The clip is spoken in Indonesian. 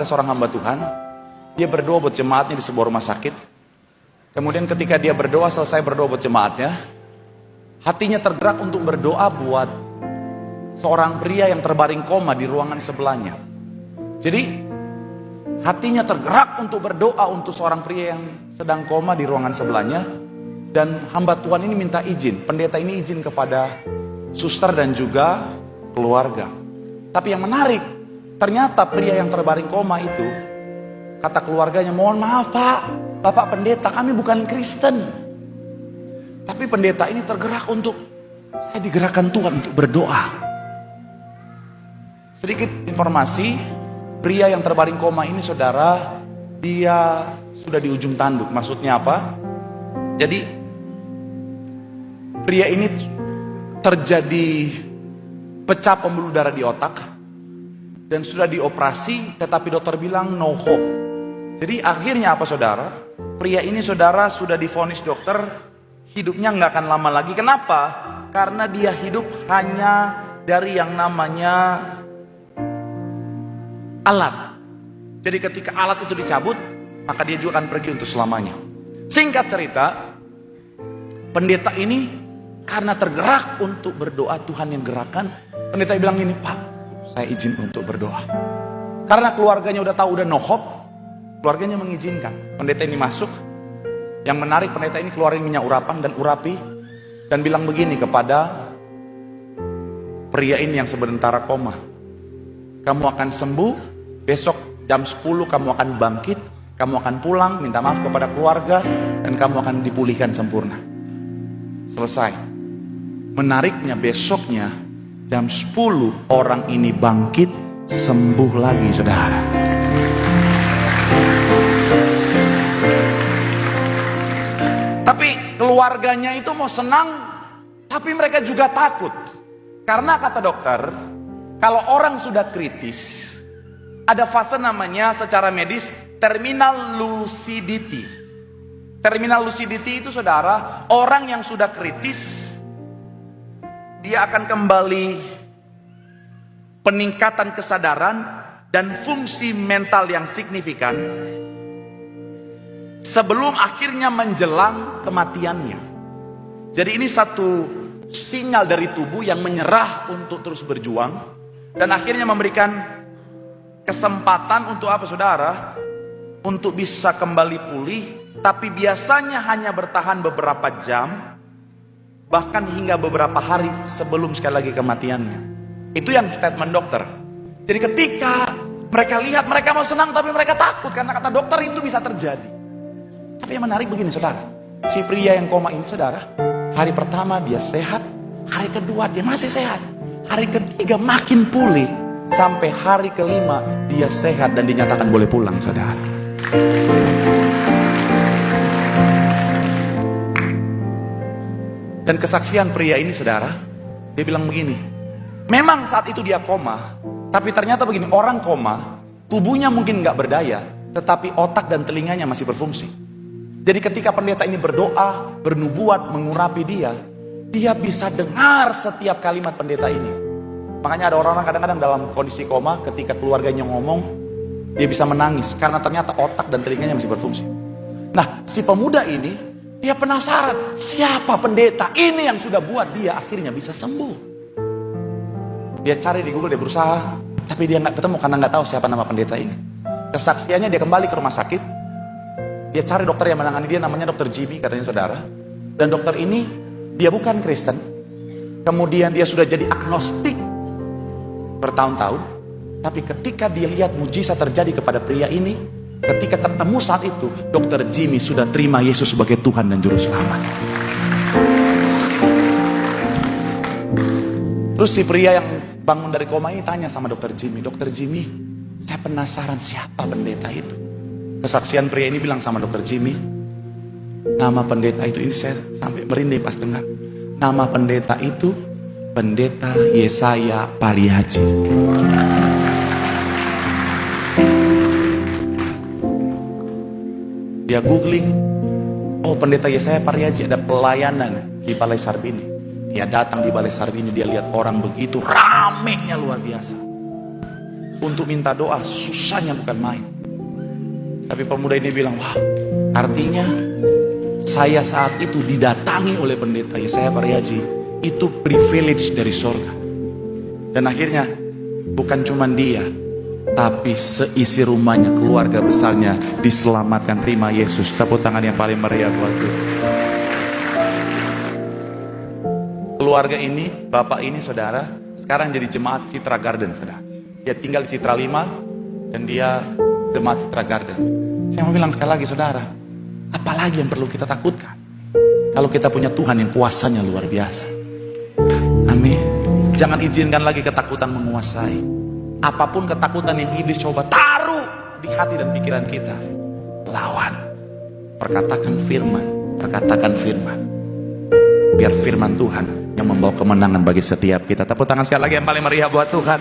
Ada seorang hamba Tuhan, dia berdoa buat jemaatnya di sebuah rumah sakit. Kemudian ketika dia berdoa, selesai berdoa buat jemaatnya, hatinya tergerak untuk berdoa buat seorang pria yang terbaring koma di ruangan sebelahnya. Jadi hatinya tergerak untuk berdoa untuk seorang pria yang sedang koma di ruangan sebelahnya. Dan hamba Tuhan ini minta izin, pendeta ini izin kepada suster dan juga keluarga. Tapi yang menarik, ternyata pria yang terbaring koma itu, kata keluarganya, mohon maaf Pak, Bapak pendeta, kami bukan Kristen. Tapi pendeta ini tergerak untuk, saya digerakkan Tuhan untuk berdoa. Sedikit informasi, pria yang terbaring koma ini saudara, dia sudah di ujung tanduk. Maksudnya apa? Jadi pria ini terjadi pecah pembuluh darah di otak dan sudah dioperasi, tetapi dokter bilang no hope. Jadi akhirnya apa saudara? Pria ini saudara sudah divonis dokter hidupnya nggak akan lama lagi. Kenapa? Karena dia hidup hanya dari yang namanya alat. Jadi ketika alat itu dicabut, maka dia juga akan pergi untuk selamanya. Singkat cerita, pendeta ini karena tergerak untuk berdoa, Tuhan yang gerakan. Pendeta bilang gini, Pak, saya izin untuk berdoa. Karena keluarganya udah tahu udah no hope, keluarganya mengizinkan. Pendeta ini masuk. Yang menarik, pendeta ini keluarin minyak urapan dan urapi dan bilang begini kepada pria ini yang sementara koma. Kamu akan sembuh, besok jam 10 kamu akan bangkit, kamu akan pulang, minta maaf kepada keluarga, dan kamu akan dipulihkan sempurna. Selesai. Menariknya besoknya jam 10 orang ini bangkit, sembuh lagi saudara. Tapi keluarganya itu mau senang, tapi mereka juga takut. Karena kata dokter, kalau orang sudah kritis, ada fase namanya secara medis terminal lucidity. Terminal lucidity itu saudara, orang yang sudah kritis, dia akan kembali peningkatan kesadaran dan fungsi mental yang signifikan sebelum akhirnya menjelang kematiannya. Jadi ini satu sinyal dari tubuh yang menyerah untuk terus berjuang dan akhirnya memberikan kesempatan untuk apa saudara? Untuk bisa kembali pulih, tapi biasanya hanya bertahan beberapa jam, bahkan hingga beberapa hari sebelum sekali lagi kematiannya. Itu yang statement dokter. Jadi ketika mereka lihat, mereka mau senang tapi mereka takut karena kata dokter itu bisa terjadi. Tapi yang menarik begini saudara, si pria yang koma ini saudara, hari pertama dia sehat, hari kedua dia masih sehat, hari ketiga makin pulih, sampai hari kelima dia sehat dan dinyatakan boleh pulang saudara. Dan kesaksian pria ini saudara, dia bilang begini, memang saat itu dia koma, tapi ternyata begini, orang koma, tubuhnya mungkin gak berdaya, tetapi otak dan telinganya masih berfungsi. Jadi ketika pendeta ini berdoa, bernubuat, mengurapi dia bisa dengar setiap kalimat pendeta ini. Makanya ada orang-orang kadang-kadang dalam kondisi koma, ketika keluarganya ngomong, dia bisa menangis, karena ternyata otak dan telinganya masih berfungsi. Nah, si pemuda ini, dia penasaran, siapa pendeta ini yang sudah buat dia akhirnya bisa sembuh. Dia cari di Google, dia berusaha, tapi dia nggak ketemu karena nggak tahu siapa nama pendeta ini. Kesaksiannya dia kembali ke rumah sakit, dia cari dokter yang menangani dia, namanya dokter Jimmy katanya saudara. Dan dokter ini, dia bukan Kristen, kemudian dia sudah jadi agnostik bertahun-tahun. Tapi ketika dia lihat mujizat terjadi kepada pria ini, ketika ketemu saat itu, dokter Jimmy sudah terima Yesus sebagai Tuhan dan Juru Selamat. Terus si pria yang bangun dari koma ini tanya sama dokter Jimmy, dokter Jimmy, saya penasaran siapa pendeta itu. Kesaksian pria ini bilang sama dokter Jimmy, nama pendeta itu, ini saya sampai merinding pas dengar. Nama pendeta itu, Pendeta Yesaya Pariaji. Dia googling, oh pendeta Yesaya Pariaji ada pelayanan di Balai Sarbini. Dia datang di Balai Sarbini, dia lihat orang begitu ramenya luar biasa. untuk minta doa, susahnya bukan main. Tapi pemuda ini bilang, wah, artinya saya saat itu didatangi oleh pendeta Yesaya Pariaji, itu privilege dari sorga. Dan akhirnya bukan cuma dia, tapi seisi rumahnya, keluarga besarnya diselamatkan. Terima Yesus. Tepuk tangan yang paling meriah buat Tuhan. Keluarga ini, bapak ini saudara, sekarang jadi jemaat Citra Garden saudara. Dia tinggal di Citra 5 dan dia jemaat Citra Garden. Saya mau bilang sekali lagi saudara, apalagi yang perlu kita takutkan kalau kita punya Tuhan yang kuasanya luar biasa. Amin. Jangan izinkan lagi ketakutan menguasai. Apapun ketakutan yang iblis coba taruh di hati dan pikiran kita, lawan. Perkatakan firman, perkatakan firman. Biar firman Tuhan yang membawa kemenangan bagi setiap kita. Tepuk tangan sekali lagi yang paling meriah buat Tuhan.